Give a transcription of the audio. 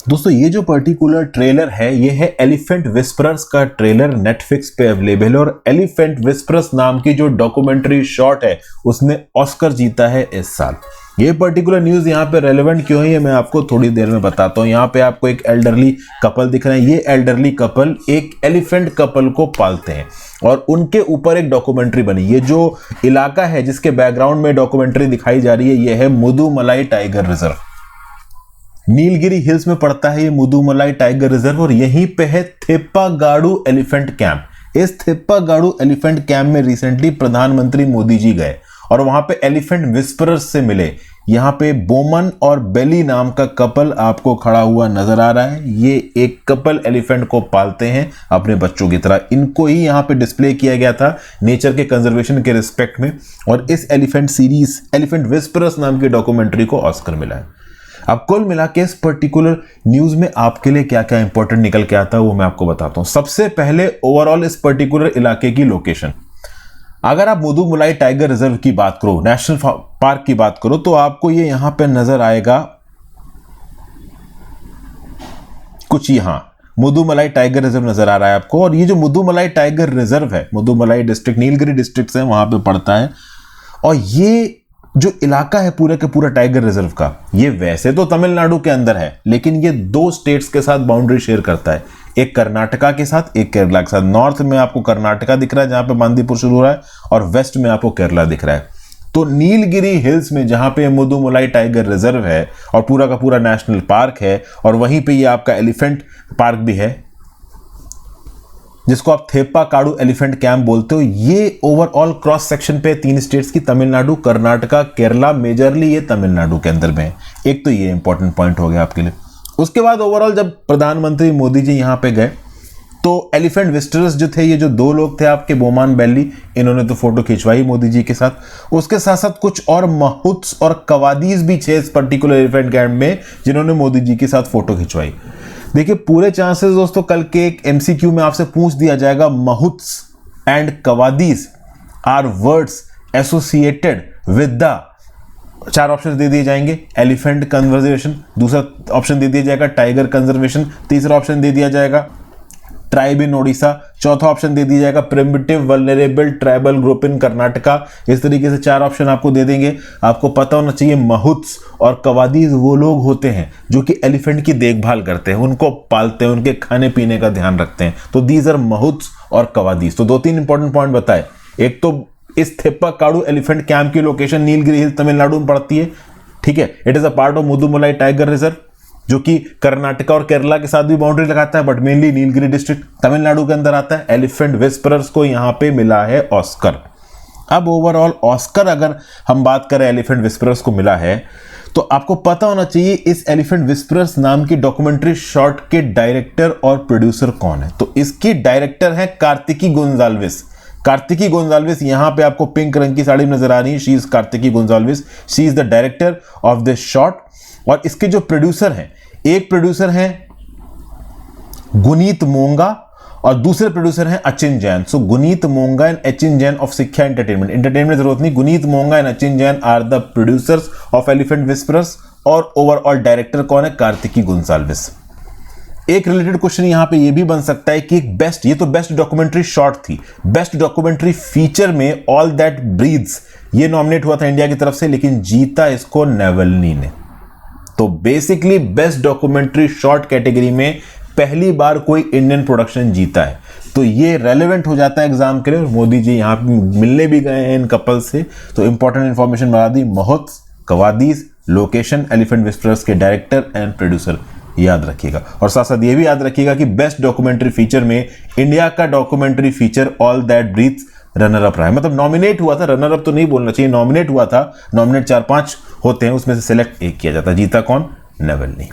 दोस्तों ये जो पर्टिकुलर ट्रेलर है ये है एलिफेंट विस्परर्स का ट्रेलर, नेटफ्लिक्स पे अवेलेबल है। और एलिफेंट विस्परर्स नाम की जो डॉक्यूमेंट्री शॉट है उसने ऑस्कर जीता है इस साल। ये पर्टिकुलर न्यूज यहाँ पे रेलेवेंट क्यों है ये मैं आपको थोड़ी देर में बताता हूँ। यहाँ पे आपको एक एल्डरली कपल दिख रहा है। ये एल्डरली कपल एक एलिफेंट कपल को पालते हैं और उनके ऊपर एक डॉक्यूमेंट्री बनी। ये जो इलाका है जिसके बैकग्राउंड में डॉक्यूमेंट्री दिखाई जा रही है ये है Mudumalai tiger reserve. Nilgiri hills में पड़ता है ये मुदुमलाई टाइगर रिजर्व और यहीं पे है थिप्पागाडू एलिफेंट कैंप। इस थिप्पागाडू एलिफेंट कैंप में रिसेंटली प्रधानमंत्री मोदी जी गए और वहां पे एलिफेंट विस्परर्स से मिले। यहाँ पे बोमन और बेली नाम का कपल आपको खड़ा हुआ नजर आ रहा है। ये एक कपल एलिफेंट को पालते हैं अपने बच्चों की तरह। इनको ही यहाँ पे डिस्प्ले किया गया था नेचर के कंजर्वेशन के रिस्पेक्ट में और इस एलिफेंट सीरीज एलिफेंट विस्परर्स नाम की डॉक्यूमेंट्री को ऑस्कर मिला है। अब कुल मिला के इस पर्टिकुलर न्यूज में आपके लिए क्या क्या इंपॉर्टेंट निकल के आता है वो मैं आपको बताता हूं। सबसे पहले ओवरऑल इस पर्टिकुलर इलाके की लोकेशन। अगर आप मुदुमलाई टाइगर रिजर्व की बात करो, नेशनल पार्क की बात करो, तो आपको ये यहां पे नजर आएगा कुछ यहां मुदुमलाई टाइगर रिजर्व नजर आ रहा है आपको। और ये जो मुदुमलाई टाइगर रिजर्व है, मुदुमलाई डिस्ट्रिक्ट नीलगिरी डिस्ट्रिक्ट है वहां पे पड़ता है। और ये जो इलाका है पूरा के पूरा टाइगर रिजर्व का, ये वैसे तो तमिलनाडु के अंदर है लेकिन ये दो स्टेट्स के साथ बाउंड्री शेयर करता है, एक कर्नाटका के साथ एक केरला के साथ। नॉर्थ में आपको कर्नाटका दिख रहा है जहां पे बांदीपुर शुरू हो रहा है और वेस्ट में आपको केरला दिख रहा है। तो नीलगिरी हिल्स में जहां पे मुदुमलाई टाइगर रिजर्व है और पूरा का पूरा नेशनल पार्क है और वहीं पे ये आपका एलिफेंट पार्क भी है जिसको आप थेप्पाकाडू एलिफेंट कैंप बोलते हो। ये ओवरऑल क्रॉस सेक्शन पे 3 स्टेट्स की, तमिलनाडु, कर्नाटका, केरला, मेजरली ये तमिलनाडु के अंदर में है। एक तो ये इंपॉर्टेंट पॉइंट हो गया आपके लिए। उसके बाद ओवरऑल जब प्रधानमंत्री मोदी जी यहां पे गए तो एलिफेंट विस्टर्स जो थे, ये जो 2 लोग थे आपके बोमान बेली, इन्होंने तो फोटो खिंचवाई मोदी जी के साथ। उसके साथ साथ कुछ और महूत्स और कवादीज भी थे इस पर्टिकुलर एलिफेंट कैंप में जिन्होंने मोदी जी के साथ फोटो खिंचवाई। देखिए पूरे चांसेस दोस्तों कल के एक एमसीक्यू में आपसे पूछ दिया जाएगा mahouts and kavadis are words associated with the, 4 option दे दिए जाएंगे। एलिफेंट कंजर्वेशन, दूसरा ऑप्शन दे दिया जाएगा टाइगर कंजर्वेशन, तीसरा ऑप्शन दे दिया जाएगा ट्राइब इन ओडिशा, चौथा ऑप्शन दे दिया जाएगा primitive vulnerable tribal group in Karnataka. इस तरीके से 4 ऑप्शन आपको दे देंगे। आपको पता होना चाहिए महूत्स और कवादीज वो लोग होते हैं जो कि एलिफेंट की देखभाल करते हैं, उनको पालते हैं, उनके खाने पीने का ध्यान रखते हैं। तो दीज आर महूत्स और कवादीज। तो 2-3 इंपॉर्टेंट पॉइंट बताए। एक तो इस थिप्पाकाडू एलिफेंट कैंप की लोकेशन नीलगिरी हिल्स तमिलनाडु में पड़ती है, ठीक है। It is a part of Mudumalai tiger reserve जो कि कर्नाटका और केरला के साथ भी बाउंड्री लगाता है, but mainly Nilgiri district Tamil Nadu के अंदर आता है। एलिफेंट विस्परर्स को यहां पे मिला है ऑस्कर। अब ओवरऑल ऑस्कर अगर हम बात करें एलिफेंट विस्परर्स को मिला है तो आपको पता होना चाहिए इस एलिफेंट विस्परर्स नाम की डॉक्यूमेंट्री शॉट के डायरेक्टर और प्रोड्यूसर कौन है। तो इसकी डायरेक्टर है कार्तिकी गोंजाल्विस। कार्तिकी गोंजाल्विस यहां पे आपको पिंक रंग की साड़ी नजर आ रही है। She is Kartiki Gonsalves, she is the director of this shot. और इसके जो प्रोड्यूसर हैं, एक प्रोड्यूसर हैं गुनीत मोंगा और दूसरे प्रोड्यूसर हैं Achin Jain. So Guneet Monga and Achin Jain of Sikhya entertainment जरूरत नहीं, Guneet Monga and Achin Jain are the producers of elephant whisperers. और ओवरऑल डायरेक्टर कौन है? कार्तिकी गोंजाल्विस। एक रिलेटेड क्वेश्चन यहां पे ये भी बन सकता है कि बेस्ट, ये तो बेस्ट डॉक्यूमेंट्री शॉट थी, बेस्ट डॉक्यूमेंट्री फीचर में ऑल दैट ब्रीथ्स ये नॉमिनेट हुआ था इंडिया की तरफ से, लेकिन जीता इसको नेवल्नी ने। तो basically best documentary short category में पहली बार कोई इंडियन प्रोडक्शन जीता है। तो ये रेलेवेंट हो जाता है एग्जाम के लिए। और मोदी जी यहां पे मिलने भी गए हैं इन कपल से, तो इंपॉर्टेंट इंफॉर्मेशन बता दी। महूत्स, कवादीज, लोकेशन, एलिफेंट विस्परर्स के डायरेक्टर एंड प्रोड्यूसर याद रखिएगा। और साथ साथ ये भी याद रखिएगा कि बेस्ट डॉक्यूमेंट्री फीचर में इंडिया का documentary feature all that breathes runner up रहा है। मतलब नॉमिनेट हुआ था, रनर अप तो नहीं बोलना चाहिए, नॉमिनेट हुआ था। नॉमिनेट 4-5 होते हैं, उसमें से सिलेक्ट एक किया जाता है। जीता कौन? नेवल्नी।